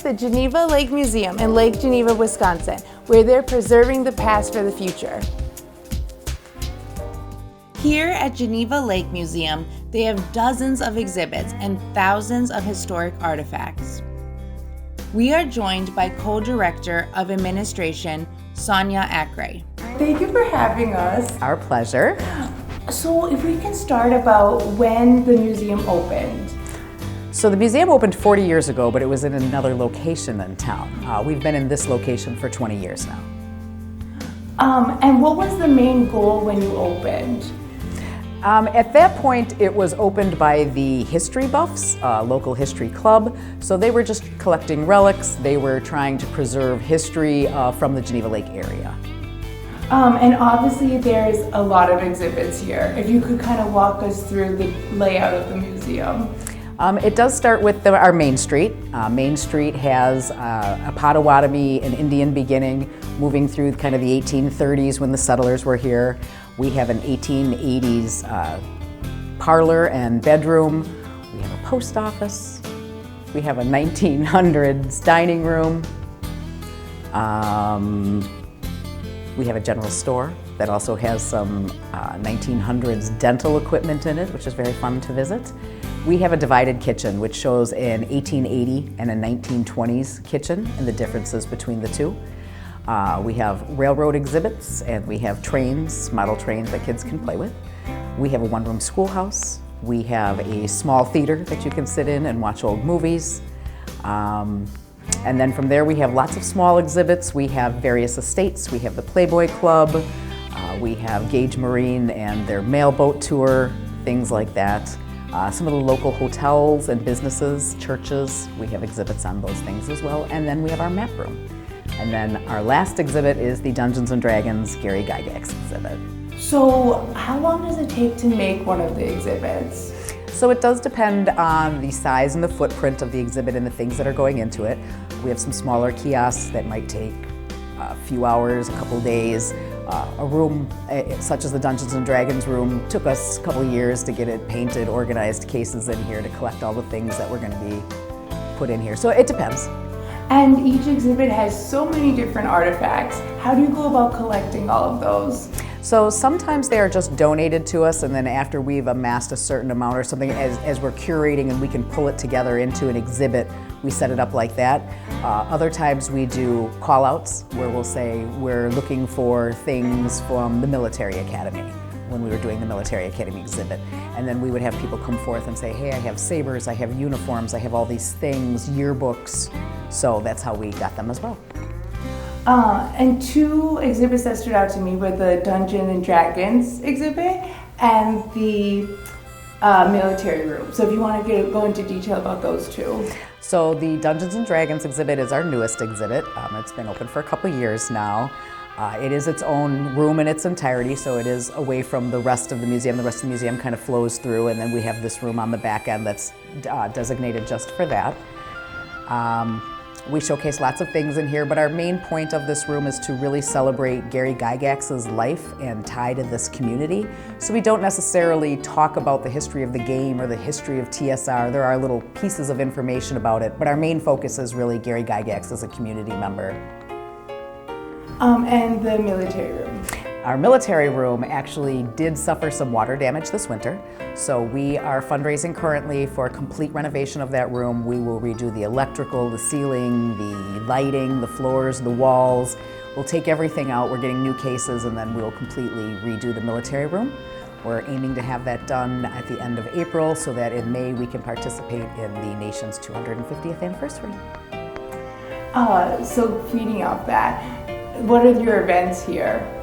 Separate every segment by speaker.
Speaker 1: the Geneva Lake Museum in Lake Geneva, Wisconsin, where they're preserving the past for the future. Here at Geneva Lake Museum, they have dozens of exhibits and thousands of historic artifacts. We are joined by Co-Director of Administration, Sonia Akray. Thank you for having us.
Speaker 2: Our pleasure.
Speaker 1: So if we can start about when the museum opened.
Speaker 2: So the museum opened 40 years ago, but it was in another location in town. We've been in this location for 20 years now.
Speaker 1: And what was the main goal when you opened?
Speaker 2: At that point, it was opened by the history buffs, local history club. So they were just collecting relics. They were trying to preserve history from the Geneva Lake area.
Speaker 1: And obviously there's a lot of exhibits here. If you could kind of walk us through the layout of the museum.
Speaker 2: It does start with our Main Street. Main Street has a Potawatomi, an Indian beginning, moving through kind of the 1830s when the settlers were here. We have an 1880s parlor and bedroom. We have a post office. We have a 1900s dining room. We have a general store that also has some 1900s dental equipment in it, which is very fun to visit. We have a divided kitchen, which shows an 1880 and a 1920s kitchen and the differences between the two. We have railroad exhibits, and we have trains, model trains that kids can play with. We have a one-room schoolhouse. We have a small theater that you can sit in and watch old movies. And then from there we have lots of small exhibits. We have various estates. We have the Playboy Club. We have Gage Marine and their mailboat tour, things like that. Some of the local hotels and businesses, churches, we have exhibits on those things as well. And then we have our map room. And then our last exhibit is the Dungeons and Dragons Gary Gygax exhibit.
Speaker 1: So how long does it take to make one of the exhibits?
Speaker 2: So it does depend on the size and the footprint of the exhibit and the things that are going into it. We have some smaller kiosks that might take a few hours, a couple days. A room such as the Dungeons and Dragons room took us a couple years to get it painted, organized, cases in here to collect all the things that were going to be put in here. So it depends.
Speaker 1: And each exhibit has so many different artifacts. How do you go about collecting all of those?
Speaker 2: So sometimes they are just donated to us, and then after we've amassed a certain amount or something, as we're curating and we can pull it together into an exhibit, we set it up like that. Other times we do call-outs where we'll say we're looking for things from the military academy when we were doing the military academy exhibit. And then we would have people come forth and say, hey, I have sabers, I have uniforms, I have all these things, yearbooks. So that's how we got them as well.
Speaker 1: And two exhibits that stood out to me were the Dungeons and Dragons exhibit and the military room. So if you want to go into detail about those two.
Speaker 2: So the Dungeons and Dragons exhibit is our newest exhibit. It's been open for a couple years now. It is its own room in its entirety, so it is away from the rest of the museum. The rest of the museum kind of flows through, and then we have this room on the back end that's designated just for that. We showcase lots of things in here, but our main point of this room is to really celebrate Gary Gygax's life and tie to this community. So we don't necessarily talk about the history of the game or the history of TSR. There are little pieces of information about it, but our main focus is really Gary Gygax as a community member.
Speaker 1: And the military room.
Speaker 2: Our military room actually did suffer some water damage this winter, so we are fundraising currently for a complete renovation of that room. We will redo the electrical, the ceiling, the lighting, the floors, the walls. We'll take everything out. We're getting new cases, and then we'll completely redo the military room. We're aiming to have that done at the end of April so that in May we can participate in the nation's 250th anniversary.
Speaker 1: So feeding off that, what are your events here?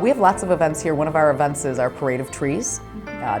Speaker 2: We have lots of events here. One of our events is our Parade of Trees.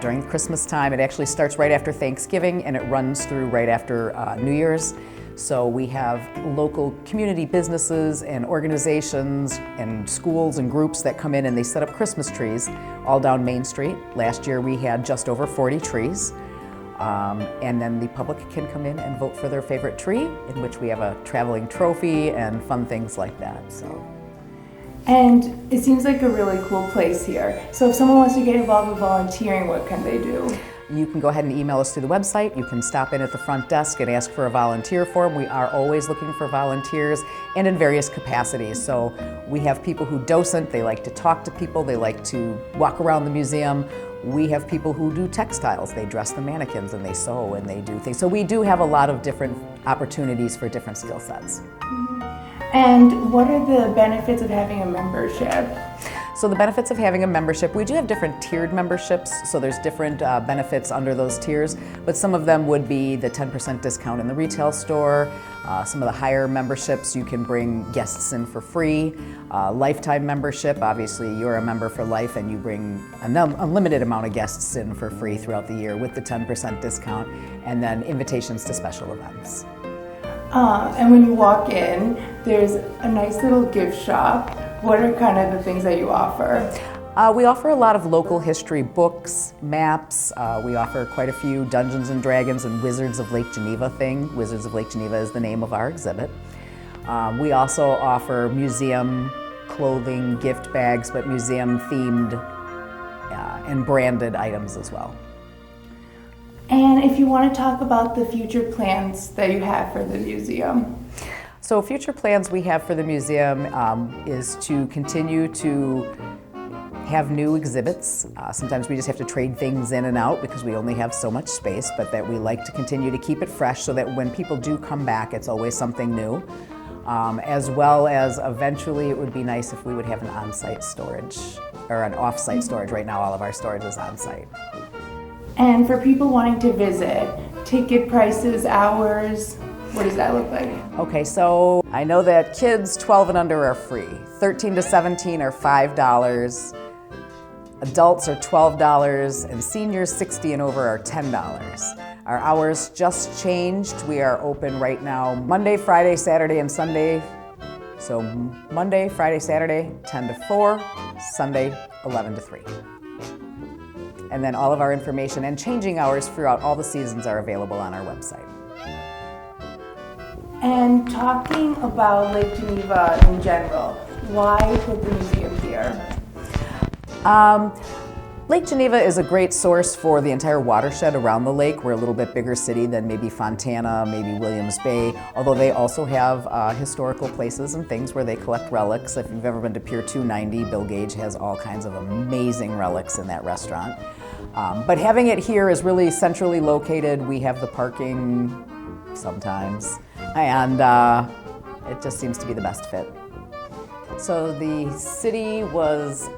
Speaker 2: During Christmas time, it actually starts right after Thanksgiving and it runs through right after New Year's. So we have local community businesses and organizations and schools and groups that come in and they set up Christmas trees all down Main Street. Last year we had just over 40 trees. And then the public can come in and vote for their favorite tree, in which we have a traveling trophy and fun things like that.
Speaker 1: And it seems like a really cool place here. So if someone wants to get involved with volunteering, what can they do?
Speaker 2: You can go ahead and email us through the website. You can stop in at the front desk and ask for a volunteer form. We are always looking for volunteers and in various capacities. So we have people who docent, they like to talk to people, they like to walk around the museum. We have people who do textiles. They dress the mannequins and they sew and they do things. So we do have a lot of different opportunities for different skill sets.
Speaker 1: And what are the benefits of having a membership?
Speaker 2: So the benefits of having a membership, we do have different tiered memberships, so there's different benefits under those tiers, but some of them would be the 10% discount in the retail store. Some of the higher memberships, you can bring guests in for free. Lifetime membership, obviously you're a member for life and you bring an unlimited amount of guests in for free throughout the year with the 10% discount, and then invitations to special events.
Speaker 1: And when you walk in, there's a nice little gift shop. What are kind of the things that you offer?
Speaker 2: We offer a lot of local history books, maps. We offer quite a few Dungeons and Dragons and Wizards of Lake Geneva thing. Wizards of Lake Geneva is the name of our exhibit. We also offer museum clothing, gift bags, but museum themed and branded items as well.
Speaker 1: And if you want to talk about the future plans that you have for the museum.
Speaker 2: So future plans we have for the museum is to continue to have new exhibits. Sometimes we just have to trade things in and out because we only have so much space, but that we like to continue to keep it fresh so that when people do come back, it's always something new. As well as eventually it would be nice if we would have an on-site storage or an off-site storage. Right now all of our storage is on-site.
Speaker 1: And for people wanting to visit, ticket prices, hours, what does that look like?
Speaker 2: Okay, so I know that kids 12 and under are free. 13 to 17 are $5. Adults are $12, and seniors 60 and over are $10. Our hours just changed. We are open right now Monday, Friday, Saturday, and Sunday. So Monday, Friday, Saturday, 10 to 4, Sunday, 11 to 3. And then all of our information and changing hours throughout all the seasons are available on our website.
Speaker 1: And talking about Lake Geneva in general, why put the museum here?
Speaker 2: Lake Geneva is a great source for the entire watershed around the lake. We're a little bit bigger city than maybe Fontana, maybe Williams Bay, although they also have historical places and things where they collect relics. If you've ever been to Pier 290, Bill Gage has all kinds of amazing relics in that restaurant. But having it here is really centrally located. We have the parking sometimes, and it just seems to be the best fit. So the city was,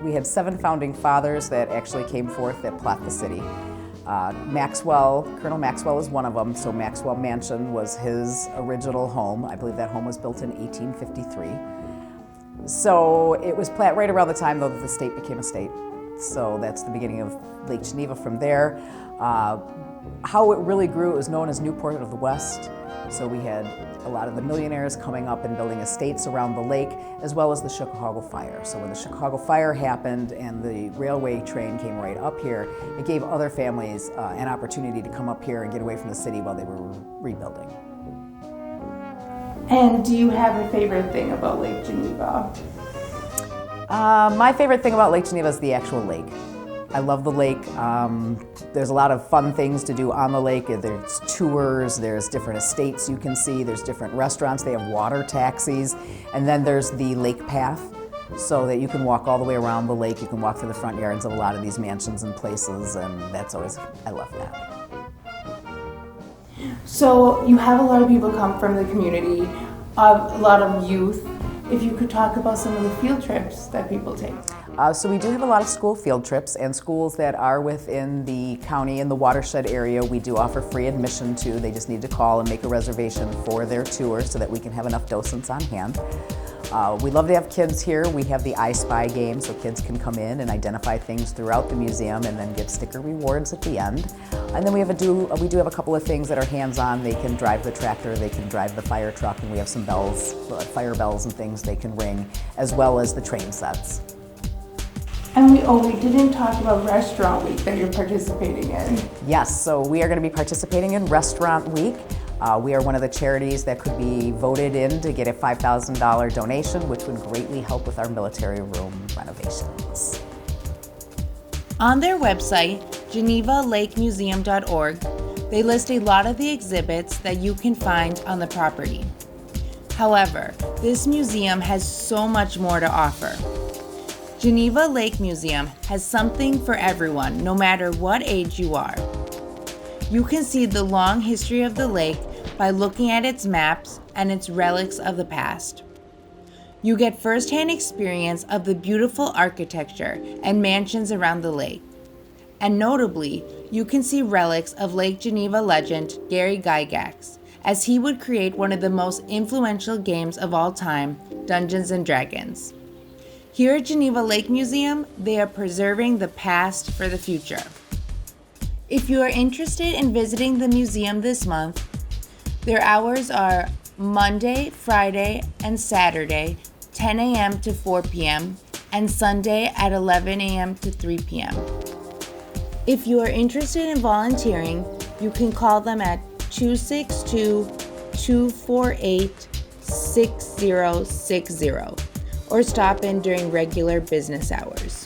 Speaker 2: we had 7 founding fathers that actually came forth that plot the city. Colonel Maxwell is one of them, so Maxwell Mansion was his original home. I believe that home was built in 1853. So it was planned right around the time though that the state became a state. So that's the beginning of Lake Geneva from there. How it really grew, it was known as Newport of the West. So we had a lot of the millionaires coming up and building estates around the lake, as well as the Chicago Fire. So when the Chicago Fire happened and the railway train came right up here, it gave other families an opportunity to come up here and get away from the city while they were rebuilding.
Speaker 1: And do you have a favorite thing about Lake Geneva?
Speaker 2: My favorite thing about Lake Geneva is the actual lake. I love the lake. There's a lot of fun things to do on the lake. There's tours, there's different estates you can see, there's different restaurants, they have water taxis, and then there's the lake path so that you can walk all the way around the lake. You can walk through the front yards of a lot of these mansions and places, and that's always, I love that.
Speaker 1: So you have a lot of people come from the community, a lot of youth. If you could talk about some of the field trips that people take.
Speaker 2: So we do have a lot of school field trips, and schools that are within the county and the watershed area we do offer free admission to. They just need to call and make a reservation for their tour so that we can have enough docents on hand. We love to have kids here. We have the I Spy game, so kids can come in and identify things throughout the museum and then get sticker rewards at the end. And then we do have a couple of things that are hands-on. They can drive the tractor, they can drive the fire truck, and we have some bells, fire bells and things they can ring, as well as the train sets.
Speaker 1: And we didn't talk about Restaurant Week that you're participating in.
Speaker 2: Yes, so we are going to be participating in Restaurant Week. We are one of the charities that could be voted in to get a $5,000 donation, which would greatly help with our military room renovations.
Speaker 1: On their website, GenevaLakeMuseum.org, they list a lot of the exhibits that you can find on the property. However, this museum has so much more to offer. Geneva Lake Museum has something for everyone, no matter what age you are. You can see the long history of the lake by looking at its maps and its relics of the past. You get first-hand experience of the beautiful architecture and mansions around the lake. And notably, you can see relics of Lake Geneva legend Gary Gygax, as he would create one of the most influential games of all time, Dungeons & Dragons. Here at Geneva Lake Museum, they are preserving the past for the future. If you are interested in visiting the museum this month, their hours are Monday, Friday, and Saturday, 10 a.m. to 4 p.m., and Sunday at 11 a.m. to 3 p.m. If you are interested in volunteering, you can call them at 262-248-6060 or stop in during regular business hours.